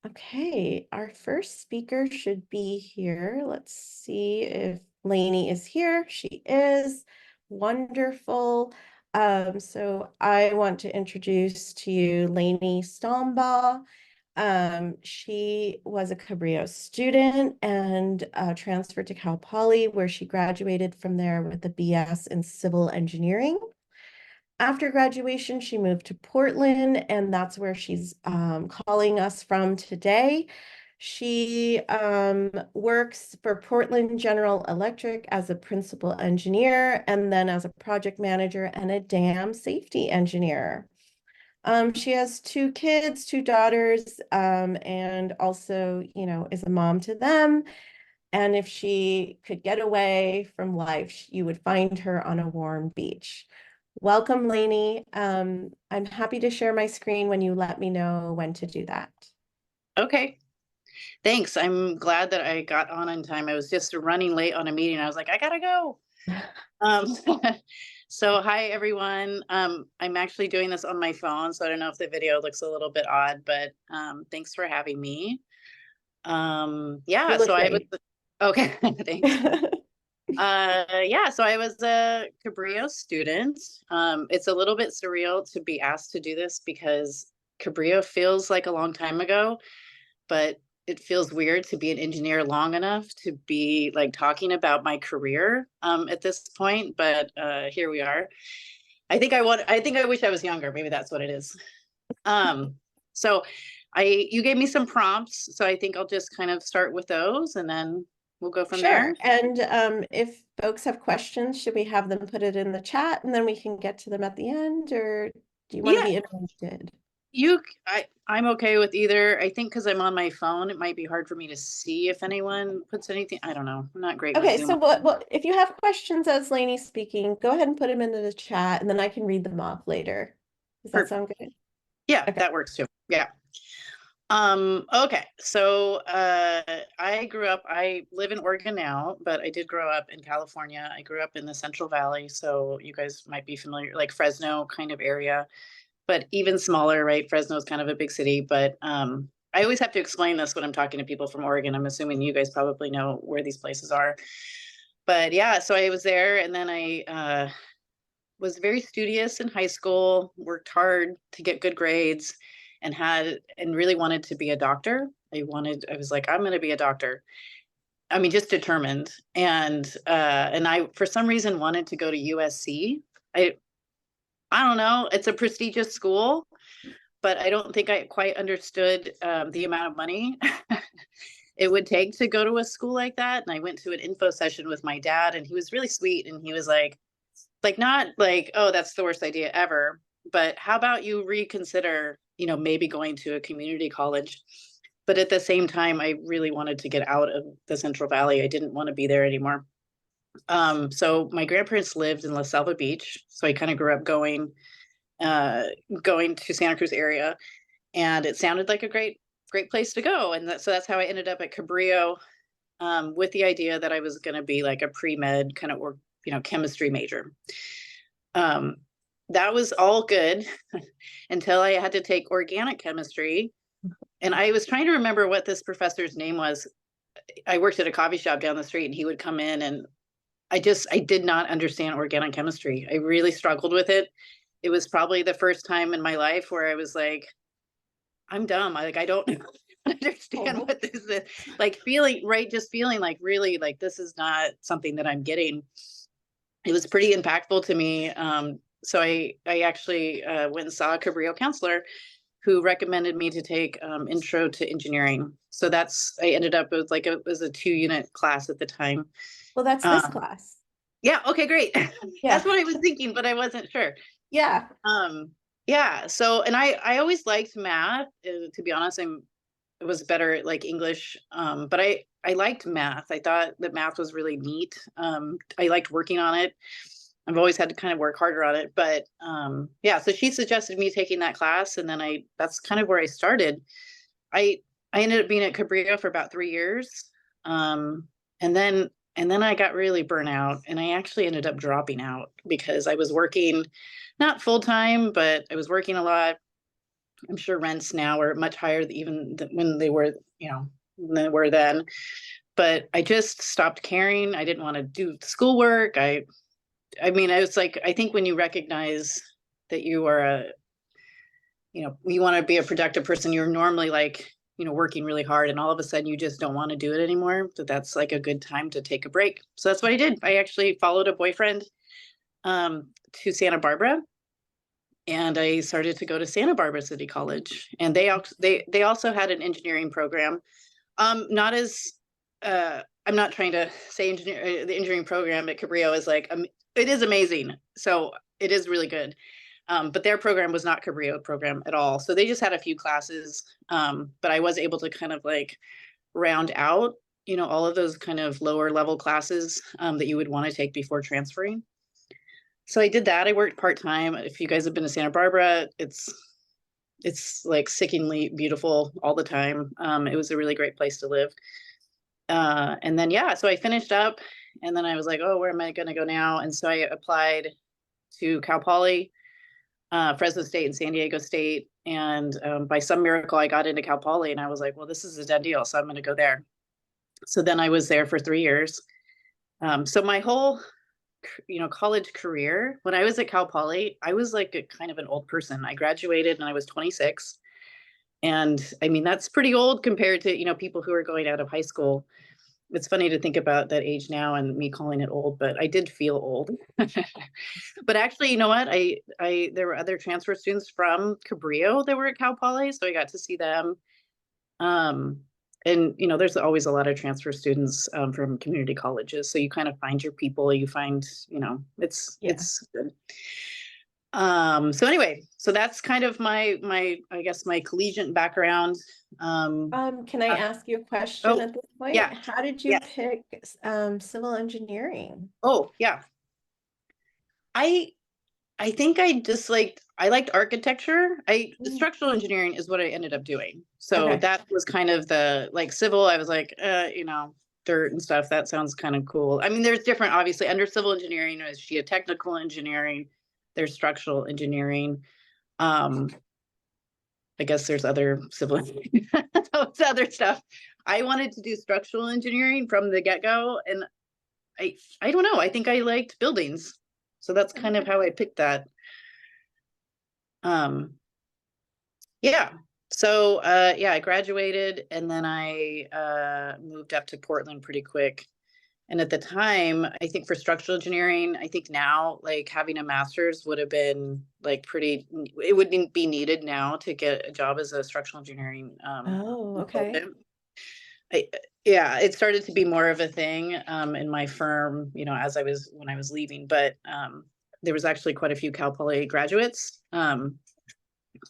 Okay, our first speaker should be here. Let's see if Lainie is here. She is. Wonderful. So I want to introduce to you Lainie Stambaugh. She was a Cabrillo student and transferred to Cal Poly, where she graduated from there with a BS in civil engineering. After graduation, she moved to Portland, and that's where she's calling us from today. She works for Portland General Electric as a principal engineer and then as a project manager and a dam safety engineer. She has two kids, two daughters, and also, is a mom to them. And if she could get away from life, you would find her on a warm beach. Welcome, Lainie. I'm happy to share my screen when you let me know when to do that. Okay, thanks. I'm glad that I got on time. I was just running late on a meeting. I was like, I gotta go. Um, so hi everyone. I'm actually doing this on my phone, so I don't know if the video looks a little bit odd, but thanks for having me. You Yeah, look so I was great. okay, thanks. Yeah, so I was a Cabrillo student. It's a little bit surreal to be asked to do this because Cabrillo feels like a long time ago, but it feels weird to be an engineer long enough to be like talking about my career at this point. But here we are. I think I wish I was younger. Maybe that's what it is. Um, so you gave me some prompts, so I think I'll just kind of start with those, and then we'll go from Sure. there. And if folks have questions, should we have them put it in the chat and then we can get to them at the end, or do you want to Yeah, be interrupted? I'm okay with either. I think because I'm on my phone, it might be hard for me to see if anyone puts anything. I don't know. I'm not great with Okay, Zoom. so what if you have questions as Lainey's speaking, go ahead and put them into the chat and then I can read them off later. Does that Perfect. sound good? Yeah, Okay. that works too. Yeah. Okay. So I live in Oregon now, but I did grow up in California. I grew up in the Central Valley, so you guys might be familiar, like Fresno kind of area, but even smaller, right? Fresno is kind of a big city, but I always have to explain this when I'm talking to people from Oregon. I'm assuming you guys probably know where these places are. But yeah, so I was there, and then I was very studious in high school, worked hard to get good grades, and really wanted to be a doctor. I was like, I'm going to be a doctor. I mean, just determined. And I, for some reason, wanted to go to USC. I, I don't know. It's a prestigious school, but I don't think I quite understood the amount of money it would take to go to a school like that. And I went to an info session with my dad, and he was really sweet. And he was like not like, oh, that's the worst idea ever, but how about you reconsider, maybe going to a community college. But at the same time, I really wanted to get out of the Central Valley. I didn't want to be there anymore. So my grandparents lived in La Selva Beach, so I kind of grew up uh, going to Santa Cruz area, and it sounded like a great place to go. And so that's how I ended up at Cabrillo, with the idea that I was going to be like a pre-med kind of, or chemistry major. Um, that was all good until I had to take organic chemistry. And I was trying to remember what this professor's name was. I worked at a coffee shop down the street, and he would come in, and I did not understand organic chemistry. I really struggled with it. It was probably the first time in my life where I was like, I'm dumb. I don't understand Oh. what this is. Like feeling, right, just feeling like really like this is not something that I'm getting. It was pretty impactful to me. So I actually went and saw a Cabrillo counselor who recommended me to take intro to engineering. So I ended up with it was a 2 unit class at the time. Well, that's this Um, class. yeah, okay, great. Yeah. That's what I was thinking, but I wasn't sure. Yeah. Um, yeah, so and I always liked math. To be honest, it was better at like English, but I liked math. I thought that math was really neat. I liked working on it. I've always had to kind of work harder on it, but yeah. So she suggested me taking that class, and then that's kind of where I started. I I ended up being at Cabrillo for about 3 years, um, and then I got really burnt out, and I actually ended up dropping out because I was working not full time, but I was working a lot. I'm sure rents now are much higher even when they were, when they were then. But I just stopped caring. I didn't want to do schoolwork. I mean, I was like, I think when you recognize that you are you want to be a productive person, you're normally like, working really hard, and all of a sudden you just don't want to do it anymore. So that's like a good time to take a break. So that's what I did. I actually followed a boyfriend to Santa Barbara, and I started to go to Santa Barbara City College, and they also had an engineering program. Not as I'm not trying to say the engineering program at Cabrillo is like it is amazing. So it is really good. But their program was not Cabrillo program at all. So they just had a few classes. But I was able to kind of like round out, all of those kind of lower level classes that you would want to take before transferring. So I did that. I worked part-time. If you guys have been to Santa Barbara, it's like sickeningly beautiful all the time. It was a really great place to live. And then, yeah, so I finished up, and then I was like, oh, where am I going to go now? And so I applied to Cal Poly, Fresno State, and San Diego State. And by some miracle, I got into Cal Poly, and I was like, well, this is a done deal, so I'm going to go there. So then I was there for 3 years. So my whole, college career, when I was at Cal Poly, I was like a kind of an old person. I graduated and I was 26. And I mean, that's pretty old compared to, people who are going out of high school. It's funny to think about that age now and me calling it old, but I did feel old. But actually, you know what? I there were other transfer students from Cabrillo that were at Cal Poly, so I got to see them. Um, and there's always a lot of transfer students from community colleges, so you kind of find your people. You find, Yeah. it's good. So anyway, so that's kind of my I guess my collegiate background. Can I uh, ask you a question oh at this point? yeah, How did you yes. pick civil engineering? Oh yeah. I I think I liked architecture. Mm, Structural engineering is what I ended up doing. So okay. that was kind of the like civil. I was like, dirt and stuff. That sounds kind of cool. I mean, there's different, obviously, under civil engineering, there's geotechnical engineering, there's structural engineering. Um, I guess there's other civil there's other stuff. I wanted to do structural engineering from the get-go, and I don't know. I think I liked buildings. So that's kind of how I picked that. Um, yeah. So yeah, I graduated, and then I moved up to Portland pretty quick. And at the time, I think for structural engineering, I think now like having a master's would have been like it wouldn't be needed now to get a job as a structural engineering Oh, okay. consultant. I, yeah, it started to be more of a thing in my firm, as when I was leaving, but there was actually quite a few Cal Poly graduates.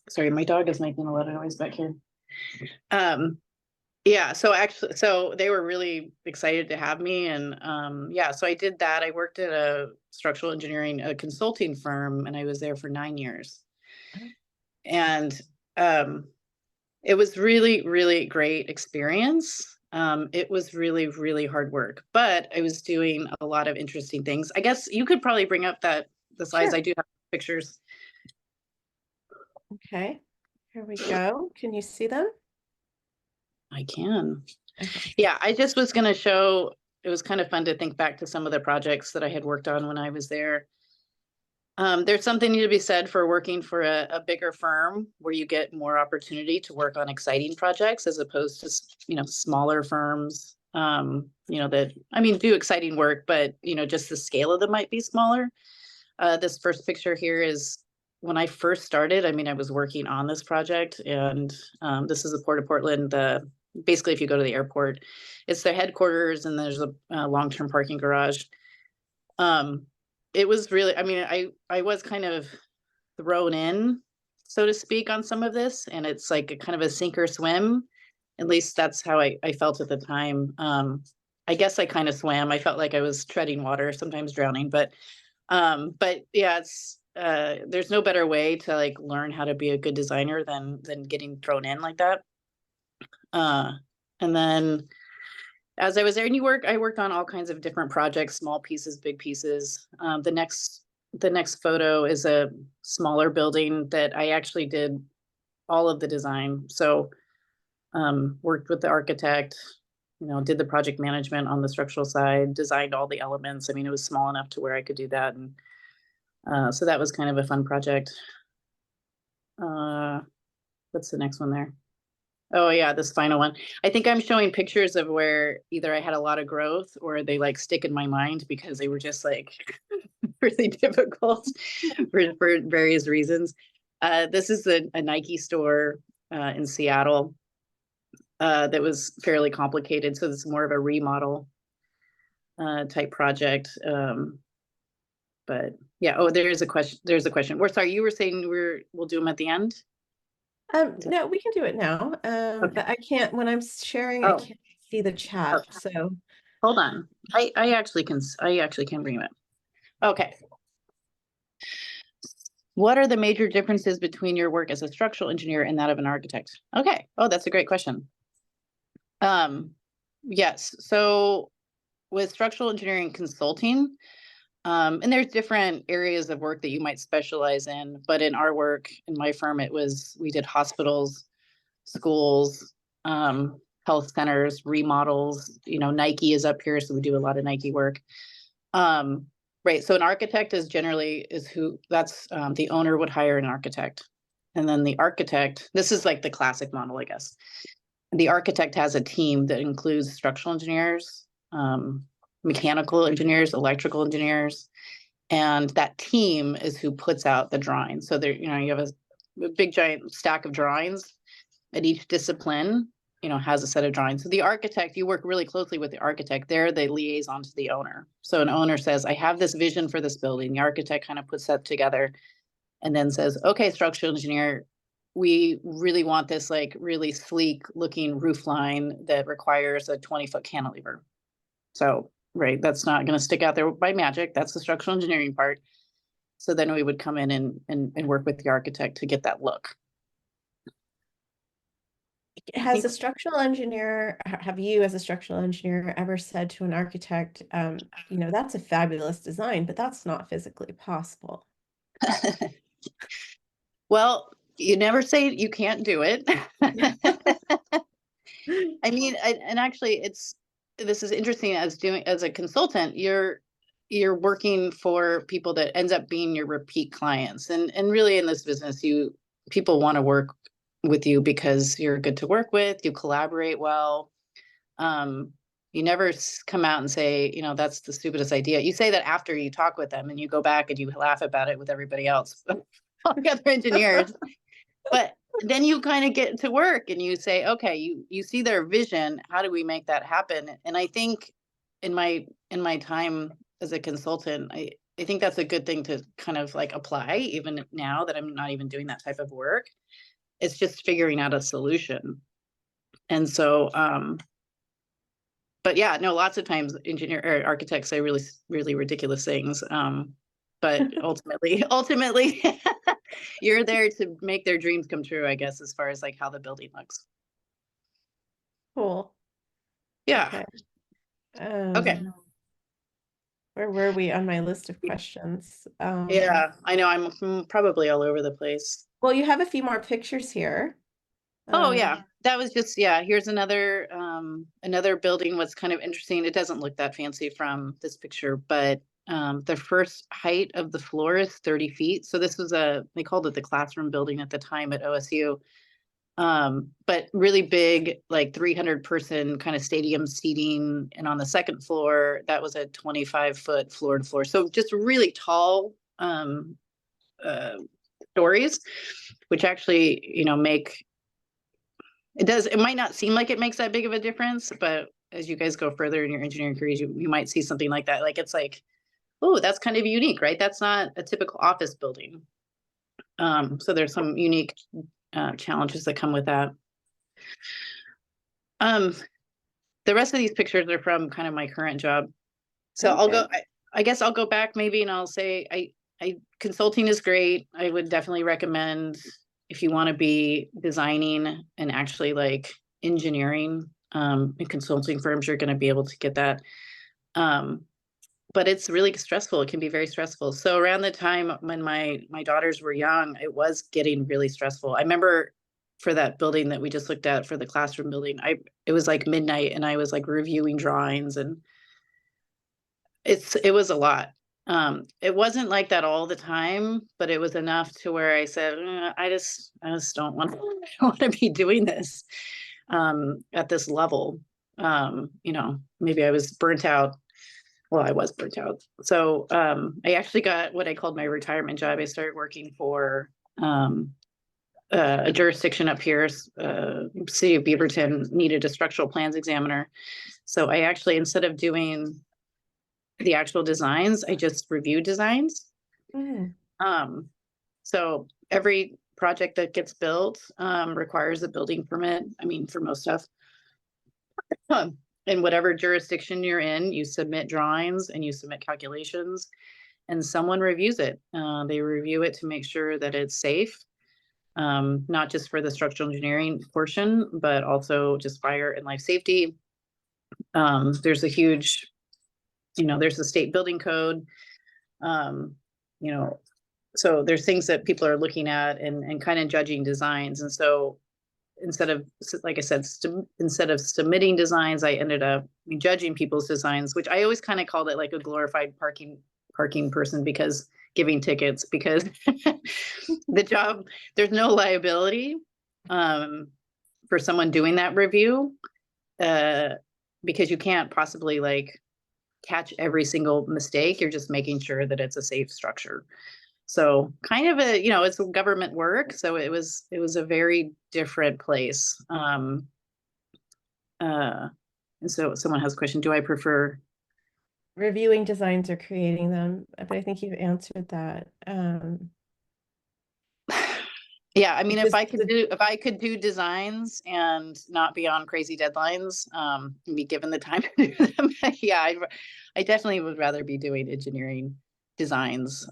Sorry, my dog is making a lot of noise back here. Um, yeah, so they were really excited to have me, and yeah, so I did that. I worked at a structural engineering consulting firm, and I was there for 9 years, and um, it was really, really great experience. It was really, really hard work, but I was doing a lot of interesting things. I guess you could probably bring up the slides. I Sure. do have pictures. Okay. Here we go. Can you see them? I can. Okay. Yeah, I just was going to show, it was kind of fun to think back to some of the projects that I had worked on when I was there. There's something to be said for working for a bigger firm where you get more opportunity to work on exciting projects as opposed to, smaller firms, that, I mean, do exciting work, but, just the scale of them might be smaller. This first picture here is when I first started. I mean, I was working on this project, and this is the Port of Portland. Basically, if you go to the airport, it's their headquarters, and there's a long-term parking garage. Um, it was really, I mean, I was kind of thrown in, so to speak, on some of this, and it's like a kind of a sink or swim. At least that's how I felt at the time. I guess I kind of swam. I felt like I was treading water, sometimes drowning, but yeah, it's there's no better way to like learn how to be a good designer than getting thrown in like that. Uh, and then as I was there, and I worked on all kinds of different projects, small pieces, big pieces. The next photo is a smaller building that I actually did all of the design. So worked with the architect, did the project management on the structural side, designed all the elements. I mean, it was small enough to where I could do that. And so that was kind of a fun project. What's the next one there? Oh yeah, this final one. I think I'm showing pictures of where either I had a lot of growth or they like stick in my mind because they were just like really difficult for various reasons. This is a Nike store in Seattle that was fairly complicated. So it's more of a remodel type project. But yeah, oh, there's a question. There's a question. We're sorry, you were saying we'll do them at the end? No, we can do it now. Okay. But I can't, when I'm sharing, I Oh, can't see the chat. okay. So Hold on. I actually can bring it. Okay. What are the major differences between your work as a structural engineer and that of an architect? Okay. Oh, that's a great question. Yes. So with structural engineering consulting, and there's different areas of work that you might specialize in, but in our work, in my firm, we did hospitals, schools, health centers, remodels. Nike is up here, so we do a lot of Nike work. Right. So an architect is generally that's the owner would hire an architect. And then the architect, this is like the classic model, I guess. The architect has a team that includes structural engineers, mechanical engineers, electrical engineers, and that team is who puts out the drawings. So there, you have a big giant stack of drawings, and each discipline, has a set of drawings. So the architect, you work really closely with the architect. They're the liaison to the owner. So an owner says, I have this vision for this building. The architect kind of puts that together and then says, okay, structural engineer, we really want this like really sleek looking roof line that requires a 20-foot cantilever. So, right, that's not going to stick out there by magic. That's the structural engineering part. So then we would come in and work with the architect to get that look. has a structural engineer, have you as a structural engineer ever said to an architect, that's a fabulous design, but that's not physically possible? Well, you never say you can't do it. I mean, and actually this is interesting as a consultant, you're working for people that ends up being your repeat clients. And really in this business, people want to work with you because you're good to work with, you collaborate well. You never come out and say, that's the stupidest idea. You say that after you talk with them and you go back and you laugh about it with everybody else, all the other engineers. But then you kind of get to work and you say, okay, you see their vision. How do we make that happen? And I think in my time as a consultant, I think that's a good thing to kind of like apply even now that I'm not even doing that type of work. It's just figuring out a solution. And so, but yeah, no, lots of times architects say really, really ridiculous things. But ultimately, you're there to make their dreams come true, I guess, as far as like how the building looks. Cool. Yeah. Okay. Okay. Where were we on my list of questions? Yeah, I know I'm probably all over the place. Well, you have a few more pictures here. Oh yeah, that was just, yeah, here's another building. What's kind of interesting, it doesn't look that fancy from this picture, but the first height of the floor is 30 feet. So this was they called it the classroom building at the time at OSU. But really big, like 300-person kind of stadium seating. And on the second floor, that was a 25-foot floor to floor. So just really tall stories, which actually, it might not seem like it makes that big of a difference, but as you guys go further in your engineering careers, you might see something like that. Like, it's like, oh, that's kind of unique, right? That's not a typical office building. So there's some unique challenges that come with that. The rest of these pictures are from kind of my current job. So Okay. I guess I'll go back maybe and I'll say, consulting is great. I would definitely recommend if you want to be designing and actually like engineering, in consulting firms, you're going to be able to get that. But it's really stressful. It can be very stressful. So around the time when my daughters were young, it was getting really stressful. I remember for that building that we just looked at for the classroom building, it was like midnight and I was like reviewing drawings, and it was a lot. It wasn't like that all the time, but it was enough to where I said, I just don't want don't want to be doing this at this level. Maybe I was burnt out. Well, I was burnt out. So I actually got what I called my retirement job. I started working for a jurisdiction up here. City of Beaverton needed a structural plans examiner. So I actually, instead of doing the actual designs, I just reviewed designs. Mm. So every project that gets built requires a building permit. I mean, for most stuff. In whatever jurisdiction you're in, you submit drawings and you submit calculations, and someone reviews it. They review it to make sure that it's safe, not just for the structural engineering portion, but also just fire and life safety. There's a huge, there's a state building code, you know, so there's things that people are looking at and kind of judging designs. And so instead of, like I said, instead of submitting designs, I ended up judging people's designs, which I always kind of called it like a glorified parking person, because giving tickets, because the job, there's no liability for someone doing that review, because you can't possibly like catch every single mistake. You're just making sure that it's a safe structure. So kind of it's government work. So it was a very different place. And so someone has a question, do I prefer Reviewing designs or creating them? But I think you've answered that. Yeah, I mean, if Just I could do designs and not be on crazy deadlines, and be given the time to do them, yeah, I definitely would rather be doing engineering designs.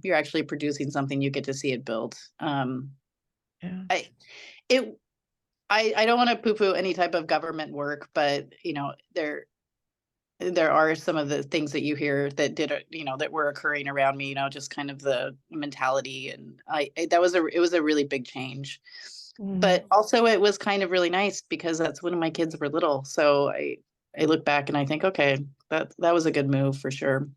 You're actually producing something, you get to see it built. yeah. I don't want to poo-poo any type of government work, but there are some of the things that you hear that that were occurring around me, just kind of the mentality. And it was a really big change. But also it was kind of really nice because that's when my kids were little. So I look back and I think, okay, that was a good move for sure.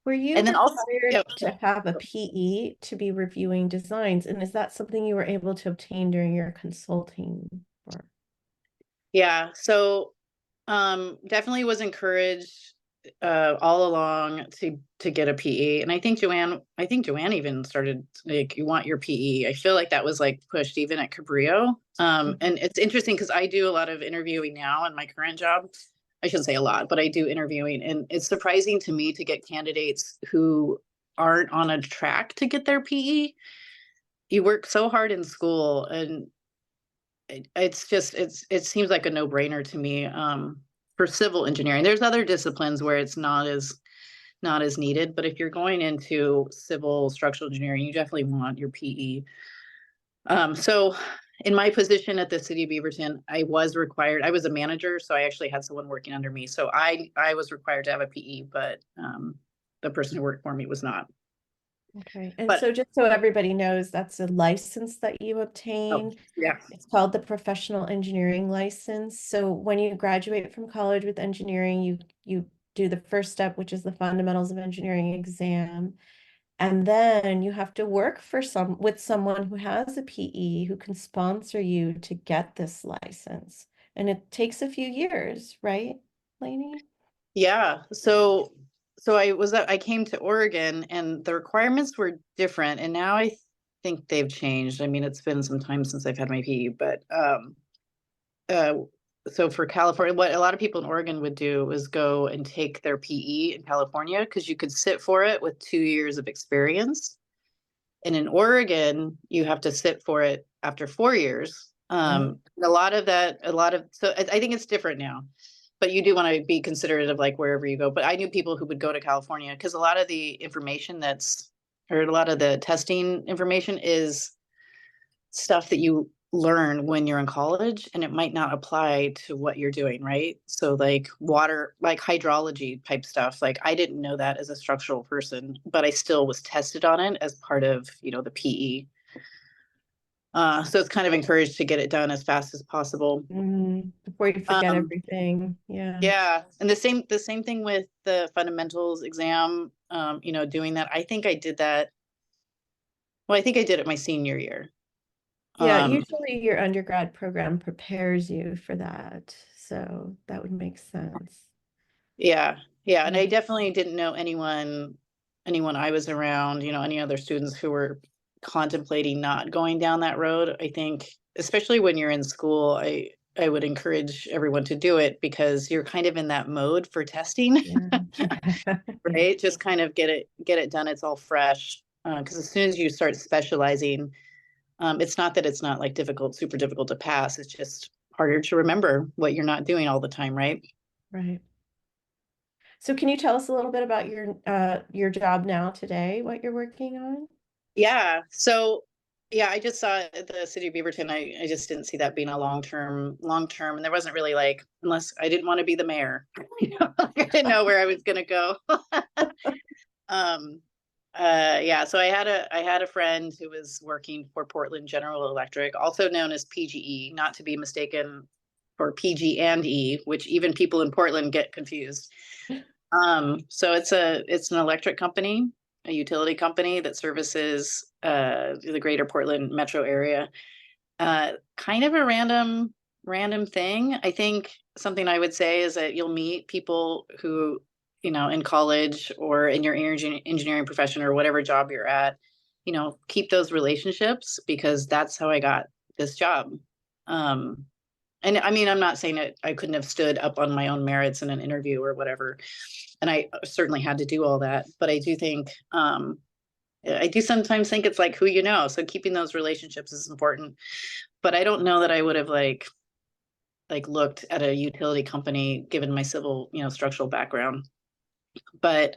Were you And then also, required to have a PE to be reviewing designs? And is that something you were able to obtain during your consulting work? yeah, so definitely was encouraged all along to get a PE. And I think Joanne even started like, you want your PE. I feel like that was like pushed even at Cabrillo. And it's interesting because I do a lot of interviewing now in my current job. I shouldn't say a lot, but I do interviewing, and it's surprising to me to get candidates who aren't on a track to get their PE. You work so hard in school, and it seems like a no-brainer to me. For civil engineering, there's other disciplines where it's not as needed, but if you're going into civil structural engineering, you definitely want your PE. So in my position at the city of Beaverton, I was a manager, so I actually had someone working under me, so I was required to have a PE, but the person who worked for me was not. Okay. And But so just so everybody knows, that's a license that you obtain. yeah. It's called the professional engineering license. So when you graduate from college with engineering, you do the first step, which is the fundamentals of engineering exam. And then you have to work with someone who has a PE who can sponsor you to get this license. And it takes a few years, right, Lainie? Yeah. So I came to Oregon and the requirements were different, and now I think they've changed. I mean, it's been some time since I've had my PE, but uh so for California, what a lot of people in Oregon would do was go and take their PE in California, because you could sit for it with 2 years of experience. And in Oregon, you have to sit for it after 4 years. So I think it's different now, but you do want to be considerate of like wherever you go. But I knew people who would go to California because a lot of the information or a lot of the testing information is stuff that you learn when you're in college, and it might not apply to what you're doing, right? So like water, like hydrology type stuff, like I didn't know that as a structural person, but I still was tested on it as part of, the PE. So it's kind of encouraged to get it done as fast as possible. Before you forget Um, everything. Yeah. yeah, and the same thing with the fundamentals exam. Doing that. I think I did that. Well, I think I did it my senior year. Yeah, Um, usually your undergrad program prepares you for that. So that would make sense. yeah, yeah, and I Yeah. definitely didn't know anyone I was around, any other students who were contemplating not going down that road. I think, especially when you're in school, I would encourage everyone to do it because you're kind of in that mode for testing, Yeah. Yeah. right? Just kind of get it done. It's all fresh. Because as soon as you start specializing, it's not that it's not like difficult, super difficult to pass. It's just harder to remember what you're not doing all the time, right? Right. So can you tell us a little bit about your job now today, what you're working on? Yeah. So yeah, I just saw the city of Beaverton. I just didn't see that being a long term. And there wasn't really like, unless I didn't want to be the mayor, like I didn't know where I was gonna go. um yeah, so I had a friend who was working for Portland General Electric, also known as PGE, not to be mistaken for PG and E, which even people in Portland get confused. So it's an electric company, a utility company that services the greater Portland metro area. Kind of a random thing. I think something I would say is that you'll meet people who, in college or in your engineering profession or whatever job you're at, keep those relationships because that's how I got this job. Um, and I mean, I'm not saying that I couldn't have stood up on my own merits in an interview or whatever. And I certainly had to do all that. But I do think, I do sometimes think it's like who you know. So keeping those relationships is important. But I don't know that I would have like looked at a utility company given my civil, structural background. But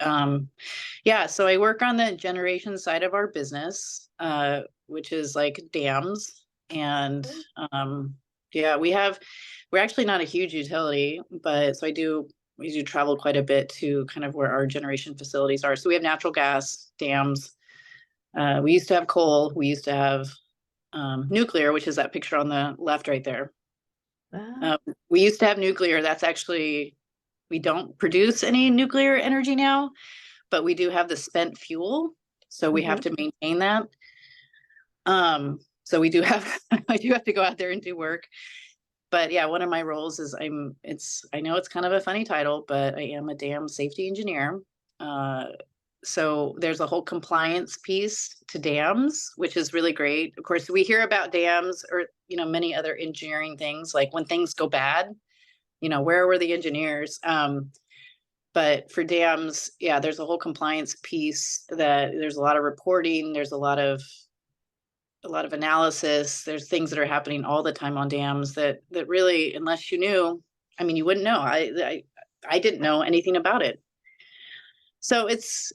yeah, so I work on the generation side of our business, which is like dams. And um, yeah, we're actually not a huge utility, but so we do travel quite a bit to kind of where our generation facilities are. So we have natural gas, dams. We used to have coal. We used to have nuclear, which is that picture on the left right there. Ah, Um, we used to have nuclear. We don't produce any nuclear energy now, but we do have the spent fuel. So we have mhm. to maintain that. So we do have, I do have to go out there and do work. But yeah, one of my roles is I know it's kind of a funny title, but I am a dam safety engineer. Uh, so there's a whole compliance piece to dams, which is really great. Of course, we hear about dams or, many other engineering things, like when things go bad, where were the engineers? But for dams, yeah, there's a whole compliance piece that there's a lot of reporting, there's a lot of analysis, there's things that are happening all the time on dams that really, unless you knew, I mean, you wouldn't know. I didn't know anything about it. So it's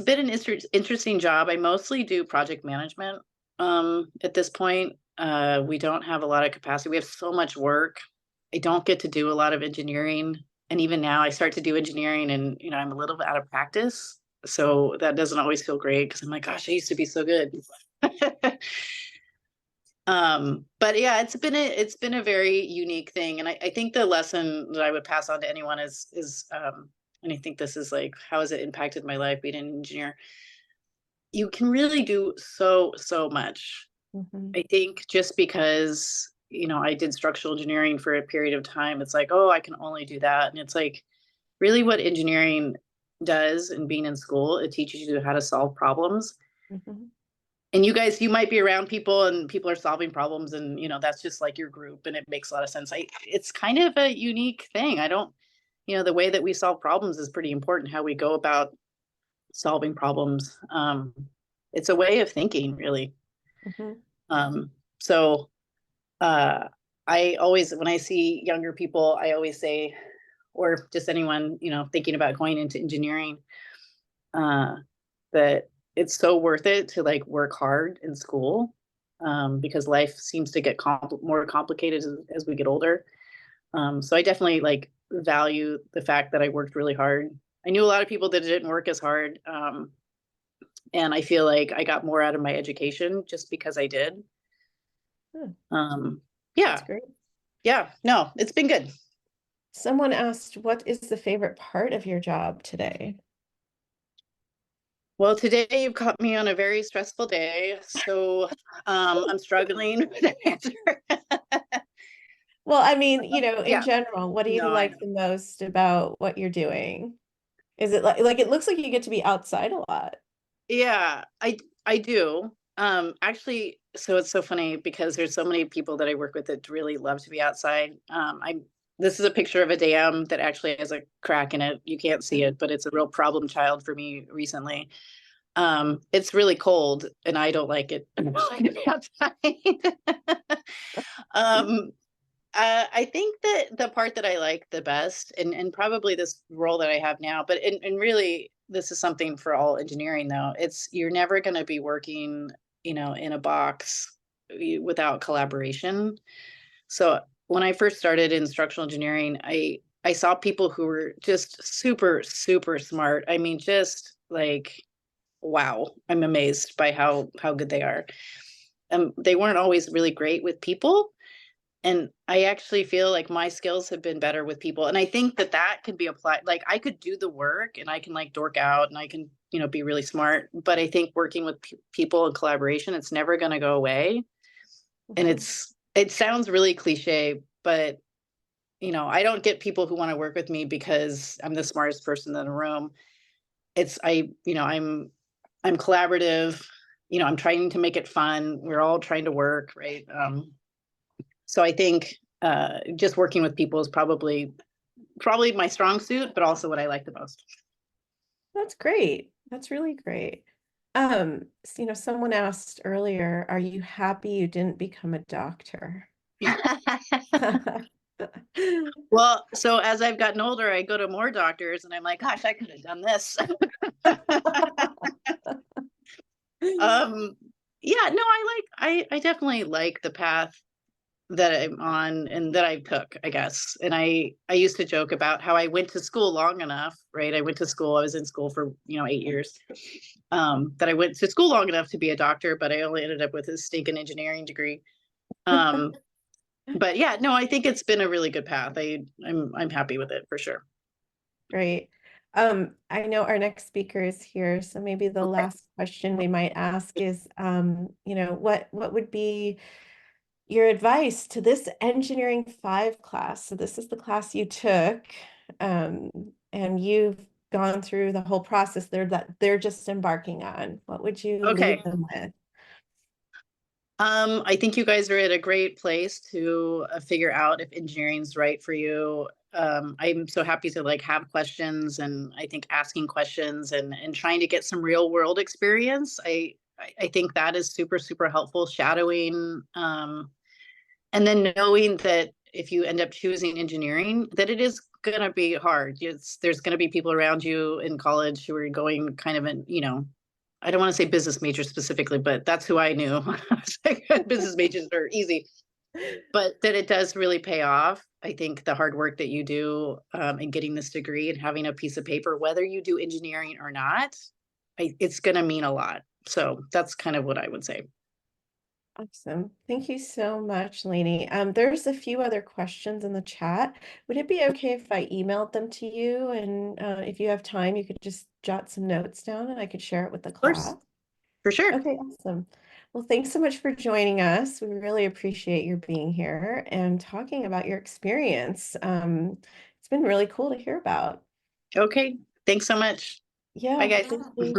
been an interesting job. I mostly do project management at this point. We don't have a lot of capacity. We have so much work. I don't get to do a lot of engineering. And even now I start to do engineering and I'm a little bit out of practice. So that doesn't always feel great because I'm like, gosh, I used to be so good. But yeah, it's been a very unique thing. And I think the lesson that I would pass on to anyone is and I think this is like, how has it impacted my life being an engineer? You can really do so much. Mhm. I think just because, I did structural engineering for a period of time, it's like, oh, I can only do that. And it's like really what engineering does and being in school, it teaches you how to solve problems. Mhm. And you might be around people and people are solving problems and that's just like your group and it makes a lot of sense. It's kind of a unique thing. I don't, the way that we solve problems is pretty important, how we go about solving problems. It's a way of thinking, really. Mhm. So uh, I always, when I see younger people, I always say, or just anyone, thinking about going into engineering, uh, that it's so worth it to like work hard in school, because life seems to get more complicated as we get older. So I definitely like value the fact that I worked really hard. I knew a lot of people that didn't work as hard. And I feel like I got more out of my education just because I did. Hmm, Um, that's yeah, great. yeah, no, it's been good. Someone asked, what is the favorite part of your job today? Well, today you've caught me on a very stressful day, so I'm struggling with the answer. Well, I mean, in Yeah, general, what do you no, I like know. the most about what you're doing? Is it like it looks like you get to be outside a lot? Yeah, I do. Actually, so it's so funny because there's so many people that I work with that really love to be outside. I This is a picture of a dam that actually has a crack in it. You can't see it, but it's a real problem child for me recently. It's really cold and I don't like it. I don't like to be outside. um, I think that the part that I like the best, and probably this role that I have now, but and really this is something for all engineering though. It's you're never going to be working, in a box without collaboration. So when I first started in structural engineering, I saw people who were just super super smart. I mean, just like wow, I'm amazed by how good they are. They weren't always really great with people, and I actually feel like my skills have been better with people, and I think that that can be applied. Like, I could do the work and I can, like, dork out and I can, be really smart, but I think working with people and collaboration, it's never gonna go away, and Mhm. it sounds really cliche, but, I don't get people who wanna work with me because I'm the smartest person in the room. It's I you know, I'm collaborative, I'm trying to make it fun, we're all trying to work, right? So I think, just working with people is probably my strong suit, but also what I like the most. That's great. That's really great. Someone asked earlier, are you happy you didn't become a doctor? Well, so as I've gotten older, I go to more doctors and I'm like, "Gosh, I could have done this." Um, yeah, no, I definitely like the path that I'm on and that I took, I guess. And I used to joke about how I went to school long enough, right? I was in school for, 8 years. That I went to school long enough to be a doctor, but I only ended up with a stinking engineering degree. Um, but yeah, no, I think it's been a really good path. I'm happy with it for sure. Great. I know our next speaker is here, so maybe the Okay. last question we might ask is, what would be your advice to this Engineering 5 class? So this is the class you took, um, and you've gone through the whole process there that they're just embarking on. What would you Okay. leave them with? I think you guys are at a great place to figure out if engineering's right for you. I'm so happy to like have questions, and I think asking questions and trying to get some real world experience. I think that is super super helpful. Shadowing, and then knowing that if you end up choosing engineering, that it is gonna be hard. There's gonna be people around you in college who are going kind of in, I don't want to say business majors specifically, but that's who I knew. I was like, business majors are easy, but that it does really pay off. I think the hard work that you do in getting this degree and having a piece of paper, whether you do engineering or not, it's going to mean a lot. So that's kind of what I would say. Awesome. Thank you so much, Lainey. There's a few other questions in the chat. Would it be okay if I emailed them to you? And if you have time, you could just jot some notes down and I could share it with the Of course, class. for sure. Okay, awesome. Well, thanks so much for joining us. We really appreciate your being here and talking about your experience. It's been really cool to hear about. Okay. Thanks so much. Bye, Yeah, guys. thank you.